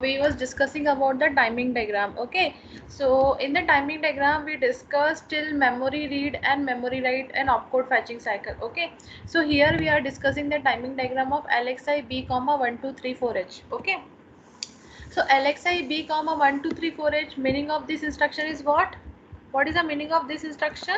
We was discussing about the timing diagram. Okay, so in the timing diagram we discussed till memory read and memory write and opcode fetching cycle. Okay, so here we are discussing the timing diagram of LXI B comma 1 2 3 4H. Okay, so LXI B comma 1 2 3 4H, meaning of this instruction is what is the meaning of this instruction?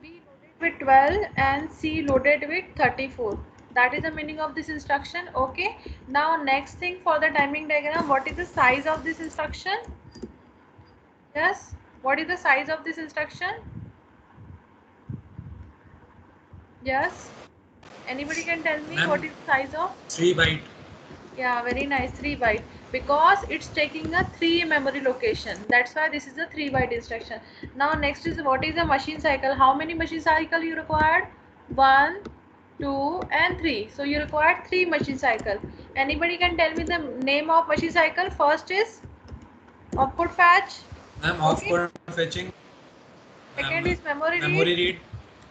B loaded with 12 and C loaded with 34. That is the meaning of this instruction. Okay, now next thing for the timing diagram, what is the size of this instruction? Yes, what is the size of this instruction? Yes, anybody can tell me what is the size of? 3 byte. Yeah, very nice, 3 byte, because it's taking a 3 memory location. That's why this is a 3 byte instruction. Now next is, what is the machine cycle? How many machine cycle you required? 1, 2 and 3. So you required 3 machine cycle. Anybody can tell me the name of machine cycle? First is opcode fetch. Opcode fetching. Second is memory Memory read. read.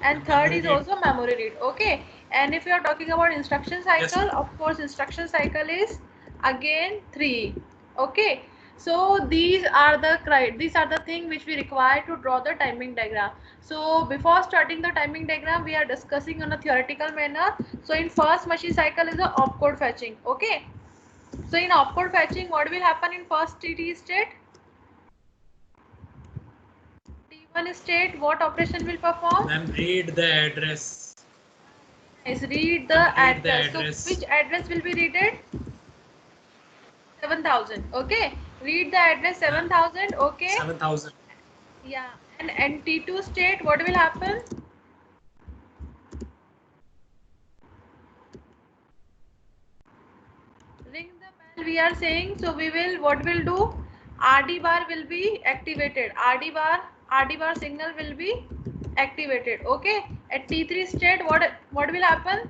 And third is also memory read. Okay, and if you are talking about instruction cycle, Yes. of course instruction cycle is again 3. Okay, so these are the thing which we require to draw the timing diagram. So before starting the timing diagram, we are discussing on a theoretical manner. So in first machine cycle is the opcode fetching. Okay, so in opcode fetching, what will happen in first TT state? T1 state, what operation will perform? Read the address. Nice. Read the address. So which address will be readed? 7,000. Okay. Read the address 7,000. Okay. 7,000. Yeah. And T2 state, what will happen? Ring the bell, we are saying. So we will, what will do? RD bar will be activated. RD bar signal will be activated. Okay. At T3 state, what will happen?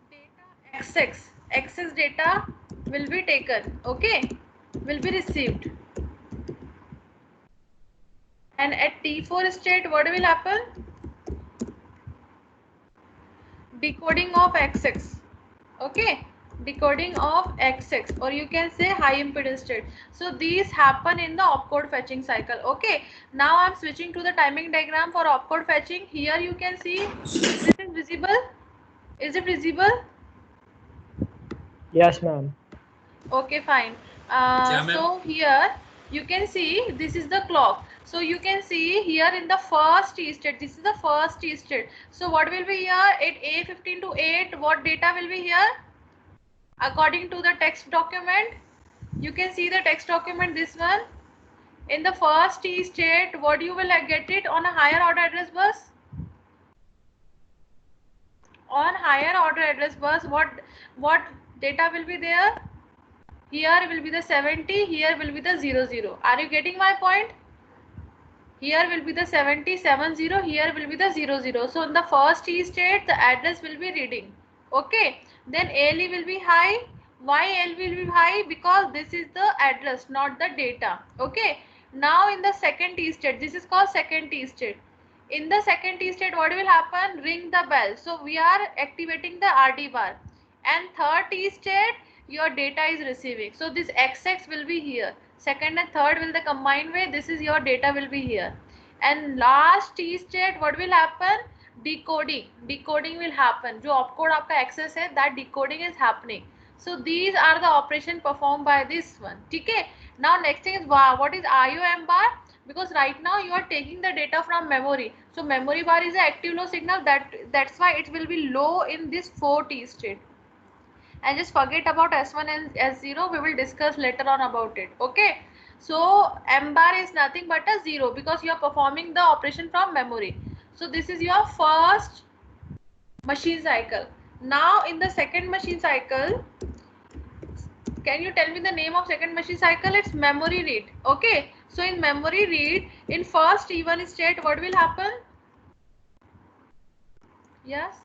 Data access data will be taken. Okay, will be received. And at T4 state, what will happen? Decoding of XX. Okay, decoding of XX, or you can say high impedance state. So these happen in the opcode fetching cycle. Okay, now I'm switching to the timing diagram for opcode fetching. Here you can see, is it visible? Is it visible? Yes, ma'am. Okay, fine. So here you can see this is the clock. So you can see here in the first T state, this is the first T state. So what will be here at A15 to 8? What data will be here? According to the text document, you can see the text document, this one. In the first T state, what you will get it on a higher order address bus? On higher order address bus, what data will be there? Here will be the 70, here will be the 00. Are you getting my point? Here will be the 70, 70, here will be the 00. So in the first T state, the address will be reading. Okay. Then ALE will be high. Why ALE will be high? Because this is the address, not the data. Okay. Now in the second T state, this is called second T state. In the second T state, what will happen? Ring the bell. So we are activating the RD bar. And third T state, your data is receiving. So this XX will be here. Second and third will the combined way. This is your data will be here. And last T state, what will happen? Decoding will happen. जो opcode आपका access है, that decoding is happening. So these are the operation performed by this one. ठीक है? Now next thing is what is IOM bar? Because right now you are taking the data from memory. So memory bar is an active low signal. That's why it will be low in this 4T state. And just forget about S1 and S0. We will discuss later on about it. Okay. So M bar is nothing but a 0 because you are performing the operation from memory. So this is your first machine cycle. Now in the second machine cycle, can you tell me the name of second machine cycle? It's memory read. Okay. So in memory read, in first T1 state, what will happen? Yes.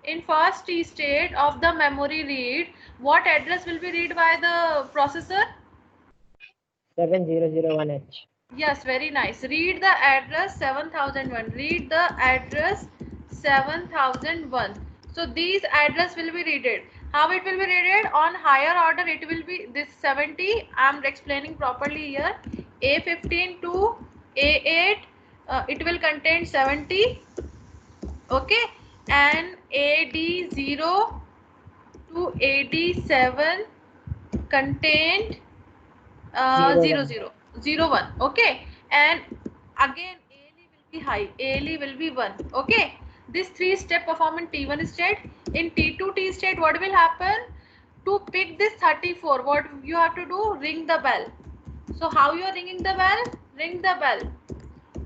In first T state of the memory read, what address will be read by the processor? 7001H. Yes, very nice. Read the address 7001. Read the address 7001. So these address will be readed. How it will be readed? On higher order it will be this 70. I am explaining properly here. A15 to A8 it will contain 70. Okay. And AD0 to AD7 contained 0 0 0 1. Okay. And again ALE will be high, ALE will be 1. Okay. This 3-step perform in T1 state. In T2 T state, what will happen? To pick this 34, what you have to do? Ring the bell. So how you are ringing the bell? Ring the bell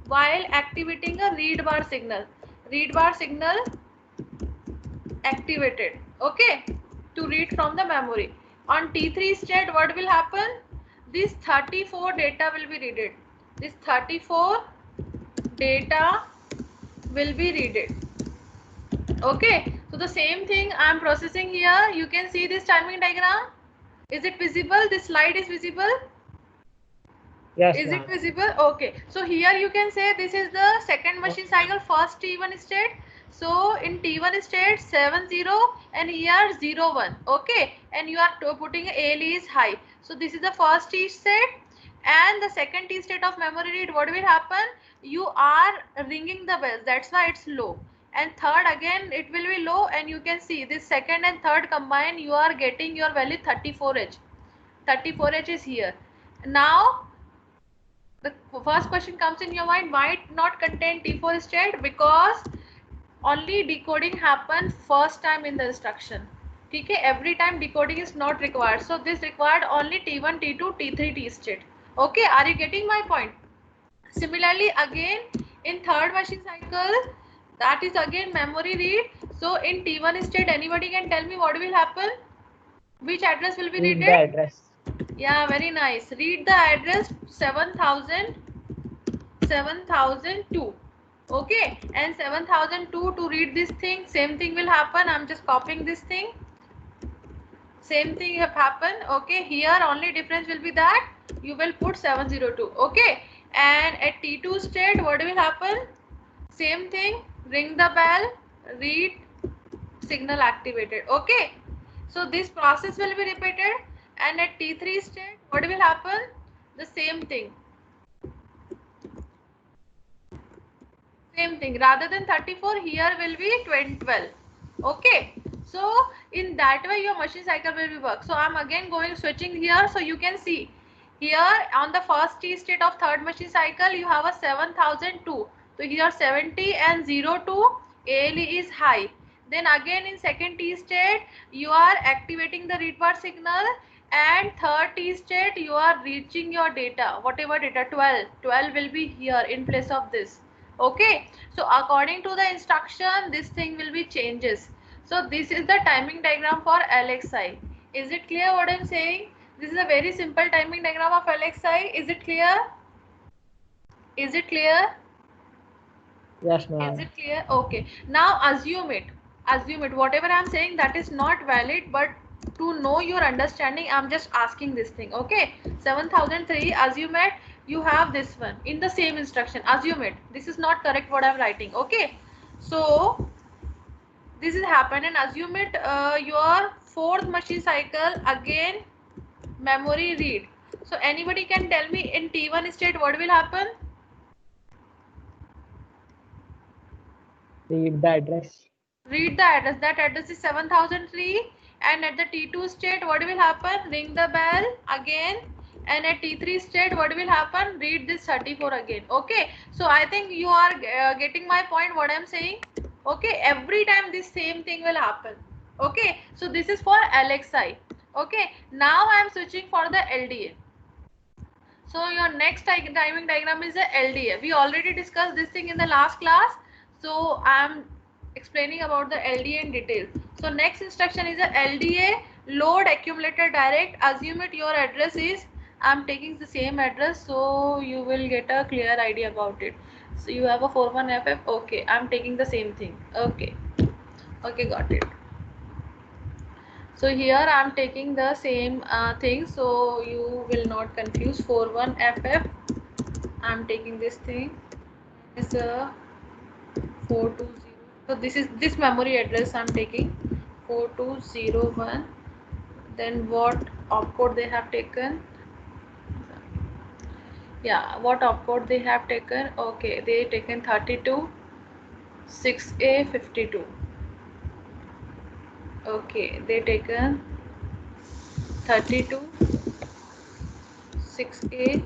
while activating a read bar signal. Read bar signal activated. Okay, to read from the memory. On T3 state, what will happen? This 34 data will be readed. This 34 data will be readed. Okay, so the same thing I am processing here. You can see this timing diagram. Is it visible? This slide is visible. Yes, Is it ma'am. visible? Okay. So here you can say this is the second machine cycle, first T1 state. So in T1 state 70 and here 01. Okay. And you are putting ALE is high. So this is the first T state. And the second T state of memory read, what will happen? You are ringing the bells. That's why it's low. And third again it will be low, and you can see this second and third combined, you are getting your value 34H. 34H is here. Now the first question comes in your mind, why it not contain T4 state? Because only decoding happens first time in the instruction. Okay, every time decoding is not required. So this required only T1, T2, T3, T state. Okay, are you getting my point? Similarly, again in third machine cycle, that is again memory read. So in T1 state, anybody can tell me what will happen? Which address will be Read readed? the address. Yeah, very nice. Read the address 7002. Okay, and 7002 to read this thing, same thing will happen. I'm just copying this thing. Same thing have happened. Okay, here only difference will be that you will put 702. Okay, and at T2 state, what will happen? Same thing, ring the bell, read, signal activated. Okay, so this process will be repeated, and at T3 state, what will happen? The same thing. Same thing, rather than 34, here will be 12. Okay, so in that way your machine cycle will be work. So I'm again going switching here, so you can see here on the first T state of third machine cycle you have a 7002. So here 70 and 02 ALE is high. Then again in second T state you are activating the read bar signal, and third T state you are reaching your data, whatever data, 12 will be here in place of this. Okay, so according to the instruction this thing will be changes. So this is the timing diagram for LXI. Is it clear what I'm saying? This is a very simple timing diagram of LXI. Is it clear? Is it clear? Yes, Is ma'am. it clear? Okay, now assume it. Assume it. Whatever I'm saying that is not valid, but to know your understanding I'm just asking this thing. Okay, 7003, assume it, you have this one in the same instruction. Assume it, this is not correct what I'm writing. Okay, so this is happened, and assume it your fourth machine cycle again memory read. So anybody can tell me in T1 state what will happen? Read the address. Read the address. That address is 7003, and at the T2 state what will happen? Ring the bell again, and at T3 state what will happen? Read this 34 again. Okay, so I think you are getting my point what I'm saying. Okay, every time this same thing will happen. Okay, so this is for LXI. Okay, now I am switching for the LDA. So your next timing diagram is a LDA. We already discussed this thing in the last class, so I am explaining about the LDA in detail. So next instruction is a LDA, load accumulator direct. Assume it your address is, I am taking the same address so you will get a clear idea about it. So you have a 41FF. Okay, I am taking the same thing. Okay, got it. So here I am taking the same thing, so you will not confuse 41FF I'm taking this thing. It's a 420. So this is this memory address I'm taking 4201. Then what opcode they have taken? Yeah, what opcode they have taken? Okay, they taken 32 6A 52. Okay, they taken 32 6A.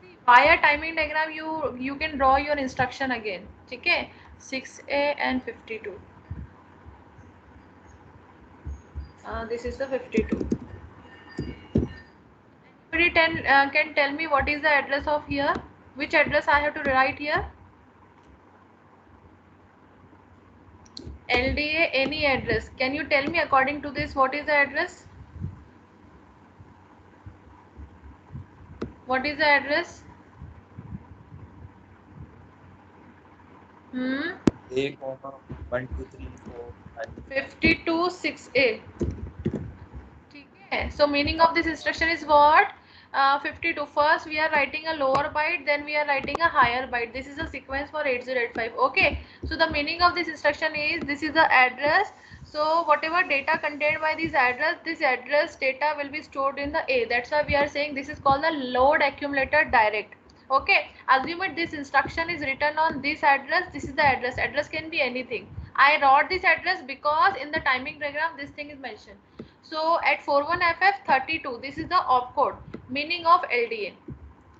See, via timing diagram you can draw your instruction again. Okay, 6A and 52. This is the 52. Anybody can tell me what is the address of here? Which address I have to write here? LDA, any address. Can you tell me according to this what is the address? What is the address? A, 1, 2, 3, 4, 5. 52 6A. Okay. So meaning of this instruction is what? 52. First we are writing a lower byte, then we are writing a higher byte. This is a sequence for 8085. Okay. So the meaning of this instruction is this is the address. So whatever data contained by this address data will be stored in the A. That's why we are saying this is called the load accumulator direct. Okay. Assume it this instruction is written on this address. This is the address. Address can be anything. I wrote this address because in the timing diagram this thing is mentioned. So at 41FF32, this is the opcode, meaning of LDA.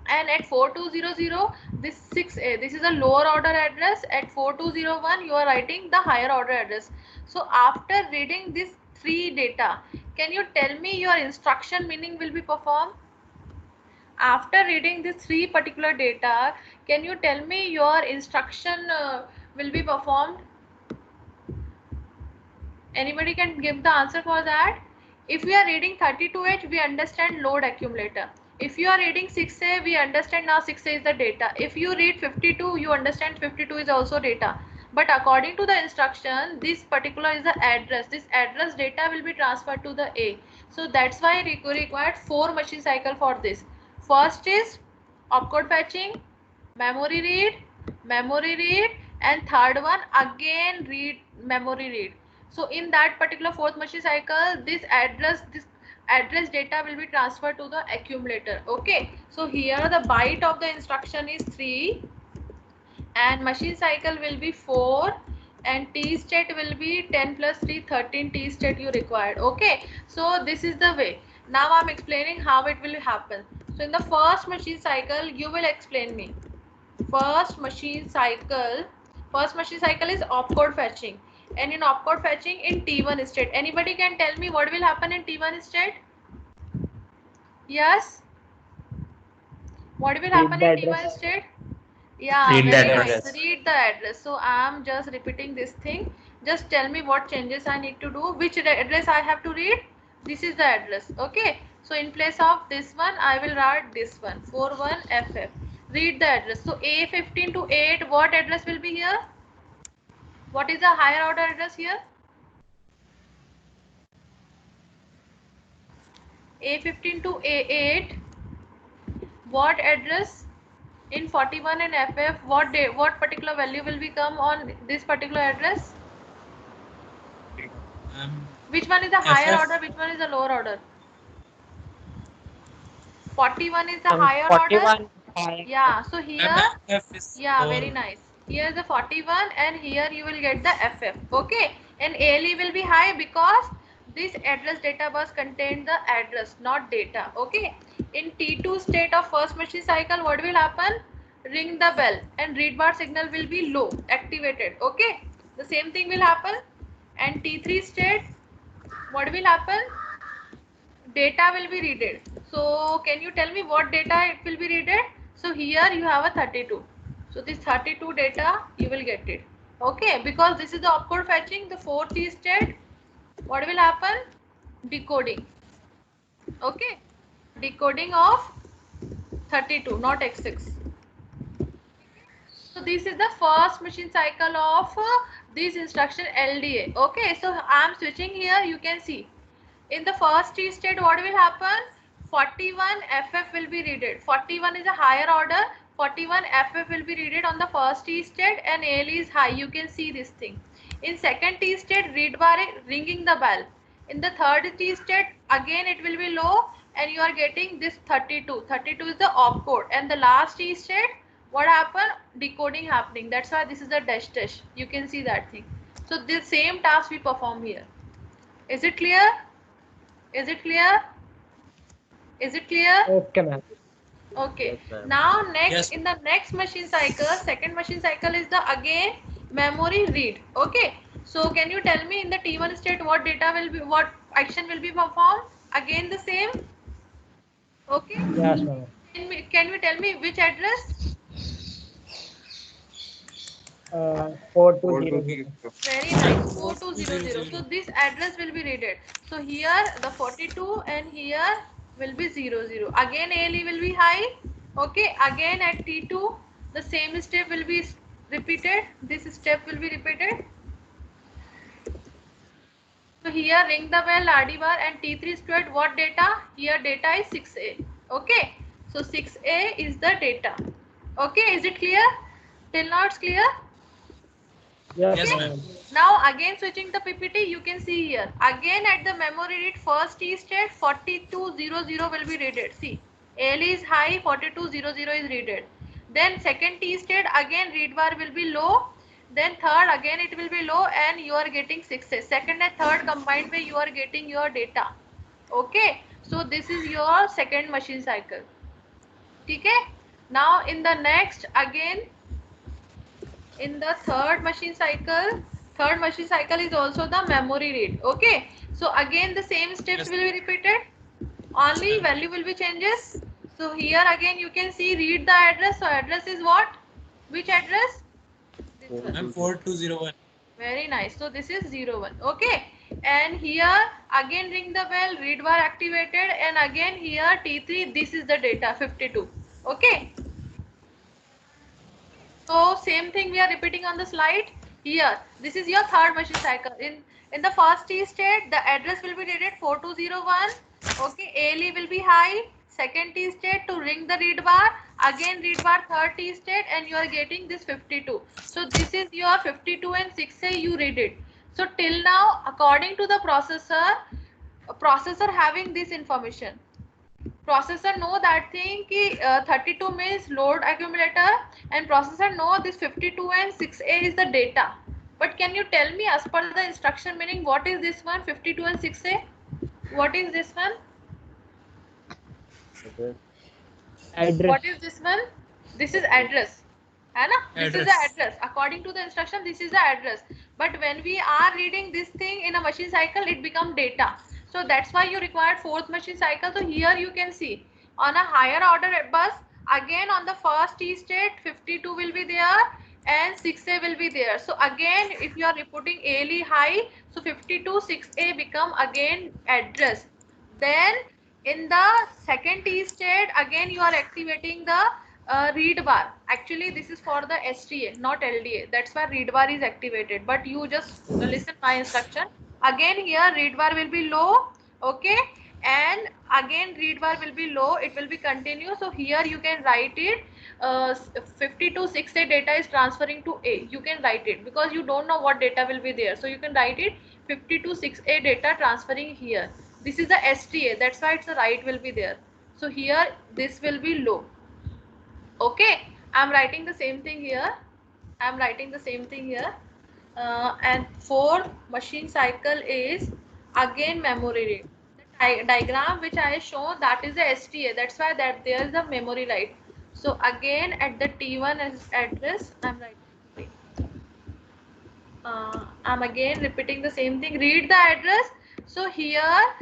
And at 4200, this 6A, this is a lower order address. At 4201, you are writing the higher order address. So after reading this three data, can you tell me your instruction meaning will be performed? After reading these three particular data, can you tell me your instruction will be performed? Anybody can give the answer for that? If we are reading 32H, we understand load accumulator. If you are reading 6A, we understand now 6A is the data. If you read 52, you understand 52 is also data. But according to the instruction, this particular is the address. This address data will be transferred to the A. So that's why we required 4 machine cycle for this. First is opcode fetching, memory read, and third one again read, memory read. So in that particular fourth machine cycle, this address data will be transferred to the accumulator. Okay, so here the byte of the instruction is 3 and machine cycle will be 4 and t state will be 10 plus 3 13 t state you required. Okay, so this is the way. Now I'm explaining how it will happen. So in the first machine cycle, you will explain me. First machine cycle is opcode fetching, and in opcode fetching in T1 state, anybody can tell me what will happen in T1 state? Yes, what will happen in T1 state? Yeah, Read the very address. nice. Read the address. So I'm just repeating this thing. Just tell me what changes I need to do, which address I have to read. This is the address. Okay, so in place of this one I will write this one 41FF. Read the address. So A15 to 8, what address will be here? What is the higher order address here? A15 to A8, what address? In 41 and FF, what particular value will become on this particular address? Which one is the higher order, which one is the lower order? 41 is the higher order. 41 higher. Yeah, so here, F is yeah, lower. very nice. Here is the 41 and here you will get the FF. Okay, and ALE will be high because this address data bus contained the address, not data. Okay, in T2 state of first machine cycle, what will happen? Ring the bell and read bar signal will be low, activated. Okay, the same thing will happen. And T3 state, what will happen? Data will be readed. So can you tell me what data it will be readed? So here you have a 32. So this 32 data you will get it. Okay, because this is the opcode fetching. The fourth is state. What will happen? Decoding. Okay, decoding of 32, not x6. So this is the first machine cycle of this instruction LDA. Okay, so I am switching here. You can see in the first T state what will happen? 41 FF will be readed. 41 is a higher order. 41 FF will be readed on the first T state and AL is high. You can see this thing. In second T state, read bar is ringing the bell. In the third T state, again it will be low and you are getting this 32. 32 is the opcode. And the last T state, what happened? Decoding happening. That's why this is the dash dash. You can see that thing. So the same task we perform here. Is it clear? Is it clear? Is it clear? Okay, ma'am. Okay. Yes, ma'am. Now next, Yes. in the next machine cycle, second machine cycle is the again memory read. Okay. So can you tell me in the T1 state what data will be, what action will be performed? Again the same. Okay. Yes, ma'am. Can you tell me which address? 4200. Very nice. 4200. So this address will be readed. So here the 42 and here will be 00. Again ALE will be high. Okay. Again at T2 the same step will be repeated. This step will be repeated. So here ring the bell, RD bar and T3 squared what data? Here data is 6A. Okay. So 6A is the data. Okay. Is it clear? Till now it's clear? Yes, Yes, ma'am. ma'am. Now again switching the PPT, you can see here. Again at the memory read first T state 4200 will be readed. See, AL is high, 4200 is readed. Then second T state again read bar will be low. Then third again it will be low and you are getting 6A. Second and third combined way you are getting your data. Okay. So this is your second machine cycle. Okay. Now in the next again in the third machine cycle is also the memory read. Okay, so again the same steps Yes. will be repeated, only Yes, ma'am. value will be changes. So here again you can see read the address. So address is what? Which address? This one. Ma'am, 4201. Very nice. So this is 01. Okay, and here again ring the bell, read bar activated, and again here T3, this is the data 52. Okay, so same thing we are repeating on the slide here. This is your third machine cycle. In the first T state, the address will be read 4201. Okay, ALE will be high. Second T state to ring the read bar. Again read bar third T state and you are getting this 52. So this is your 52 and 6A you read it. So till now according to the processor having this information. Processor know that thing ki 32 means load accumulator and processor know this 52 and 6A is the data. But can you tell me as per the instruction meaning what is this one 52 and 6A? What is this one? Address. What is this one? This is address. है ना? This is the Address. address. According to the instruction, this is the address. But when we are reading this thing in a machine cycle, it becomes data. So that's why you required fourth machine cycle. So here you can see on a higher order bus, again on the first T state, 52 will be there and 6A will be there. So again, if you are reporting ALE high, so 52, 6A become again address. Then in the second T state, again you are activating the read bar. Actually, this is for the STA, not LDA. That's why read bar is activated. But you just listen my instruction. Again here read bar will be low. Okay. And again read bar will be low. It will be continue. So here you can write it. 52 6A data is transferring to A. You can write it because you don't know what data will be there. So you can write it 52 6A data transferring here. This is the STA. That's why it's the right will be there. So here this will be low. Okay, I'm writing the same thing here. And fourth machine cycle is again memory read. The diagram which I show, that is the STA. That's why that there is the memory right. So again at the T1 address, I'm again repeating the same thing. Read the address. So here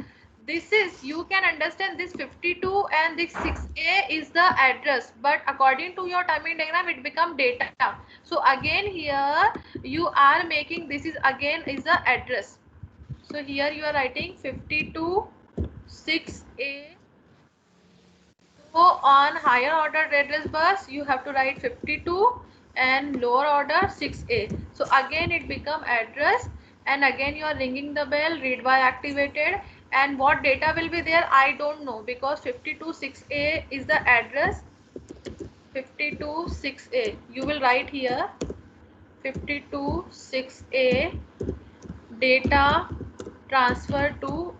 this is, you can understand this 52 and this 6A is the address, but according to your timing diagram it become data. So again here you are making, this is again is the address. So here you are writing 52 6A. So on higher order address bus you have to write 52 and lower order 6A. So again it become address and again you are ringing the bell, read by activated, and what data will be there I don't know, because 526A is the address. 526A, you will write here 526A data transfer to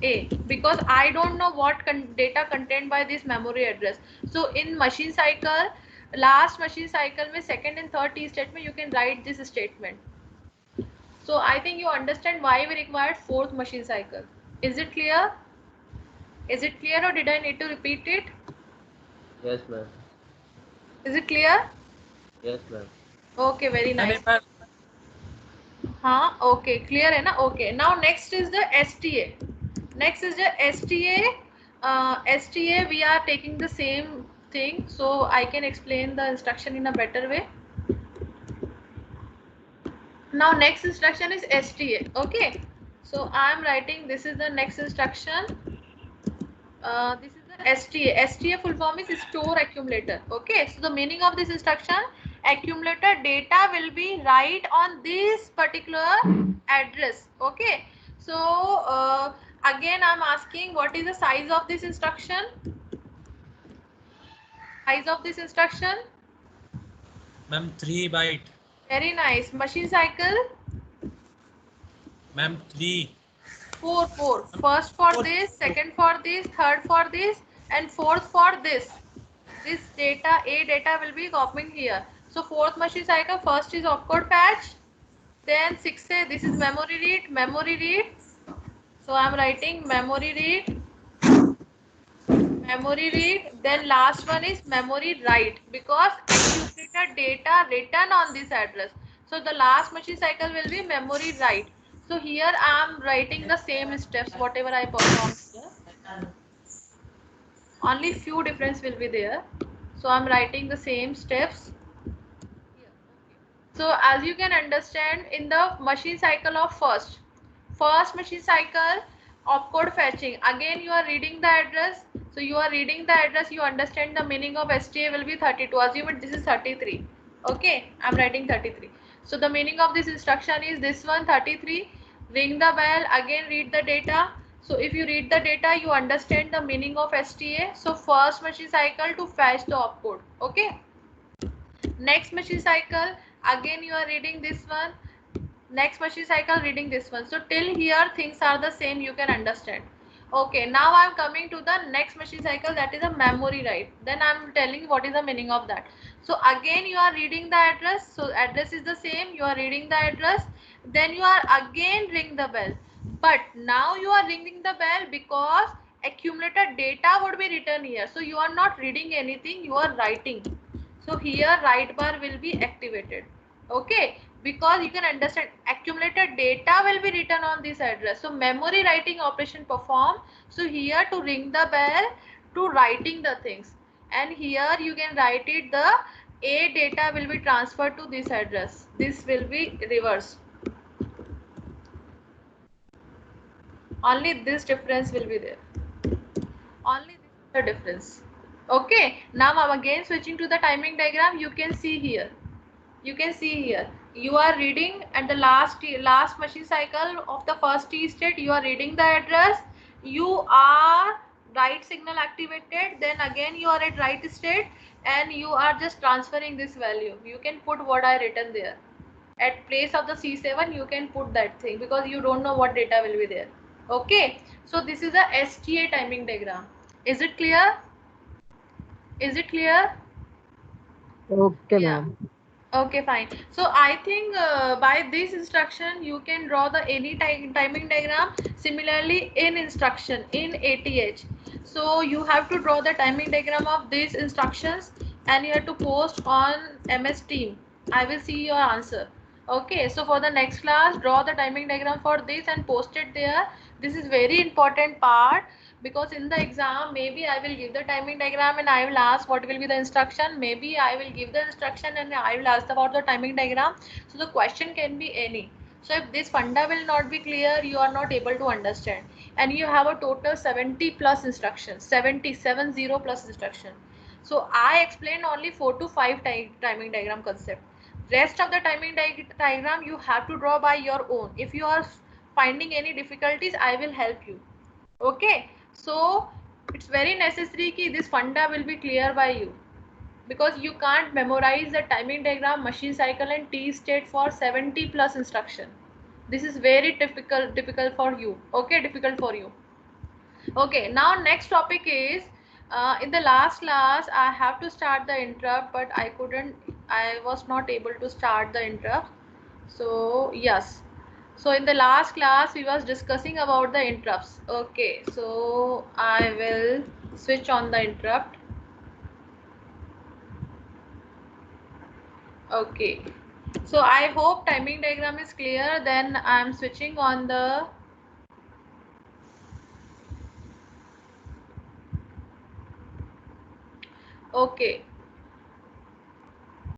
A, because I don't know what data contained by this memory address. So in machine cycle, last machine cycle में second and third T statement, you can write this statement. So I think you understand why we required fourth machine cycle. Is it clear? Is it clear, or did I need to repeat it? Yes, ma'am. Is it clear? Yes, ma'am. Okay, very nice. हाँ, okay, clear है ना? Okay, now next is the STA. Next is the STA. STA, we are taking the same thing, so I can explain the instruction in a better way. Now next instruction is STA. Okay, so I am writing, this is the next instruction. This is the STA. STA full form is store accumulator. Okay, so the meaning of this instruction, accumulator data will be right on this particular address. Okay, so again I'm asking, what is the size of this instruction? Size of this instruction? Ma'am, 3 byte. Very nice. Machine cycle? Ma'am, 3. 4. First for this, second for this, third for this, and fourth for this. This data, A data will be copying here. So fourth machine cycle, first is opcode fetch, then 6A, this is memory read. So I'm writing memory read, then last one is memory write, because accumulated data written on this address. So the last machine cycle will be memory write. So here I am writing the same steps, whatever I performed here. Only few difference will be there. So I'm writing the same steps here. Okay. So as you can understand, in the machine cycle of first machine cycle, opcode fetching, again you are reading the address. So you are reading the address, you understand the meaning of STA will be 32. Assume it, this is 33. Okay, I'm writing 33. So the meaning of this instruction is this one, 33. Ring the bell, again read the data. So if you read the data, you understand the meaning of STA. So first machine cycle to fetch the opcode. Okay. Next machine cycle, again you are reading this one. Next machine cycle, reading this one. So till here things are the same, you can understand. Okay, now I am coming to the next machine cycle, that is a memory write. Then I am telling what is the meaning of that. So again you are reading the address. So address is the same, you are reading the address. Then you are again ring the bell. But now you are ringing the bell because accumulated data would be written here. So you are not reading anything, you are writing. So here write bar will be activated. Okay, because you can understand accumulated data will be written on this address. So memory writing operation perform. So here to ring the bell, to writing the things, and here you can write it, the A data will be transferred to this address. This will be reversed. Only this difference will be there. Only this is the difference. Okay, now I'm again switching to the timing diagram. You can see here. You are reading at the last machine cycle of the first T state. You are reading the address. You are write signal activated. Then again you are at write state, and you are just transferring this value. You can put what I written there. At place of the C7, you can put that thing because you don't know what data will be there. Okay, so this is a STA timing diagram. Is it clear? Is it clear? Okay, Yeah. ma'am. Okay, fine. So I think by this instruction you can draw the any timing diagram. Similarly in instruction in ATH, so you have to draw the timing diagram of these instructions, and you have to post on MS Team. I will see your answer. Okay, so for the next class, draw the timing diagram for this and post it there. This is very important part, because in the exam maybe I will give the timing diagram and I will ask what will be the instruction. Maybe I will give the instruction and I will ask about the timing diagram. So the question can be any. So if this funda will not be clear, you are not able to understand, and you have a total 70 plus instructions, 70 plus instruction. So I explained only 4 to 5 timing diagram concept. Rest of the timing diagram you have to draw by your own. If you are finding any difficulties, I will help you. Okay, so it's very necessary ki this funda will be clear by you, because you can't memorize the timing diagram, machine cycle and T state for 70 plus instruction. This is very difficult for you. Okay, difficult for you. Okay, now next topic is in the last class I have to start the interrupt, but I was not able to start the interrupt. So yes, so in the last class we was discussing about the interrupts. Okay, so I will switch on the interrupt. Okay, so I hope timing diagram is clear. Then I'm switching on the okay.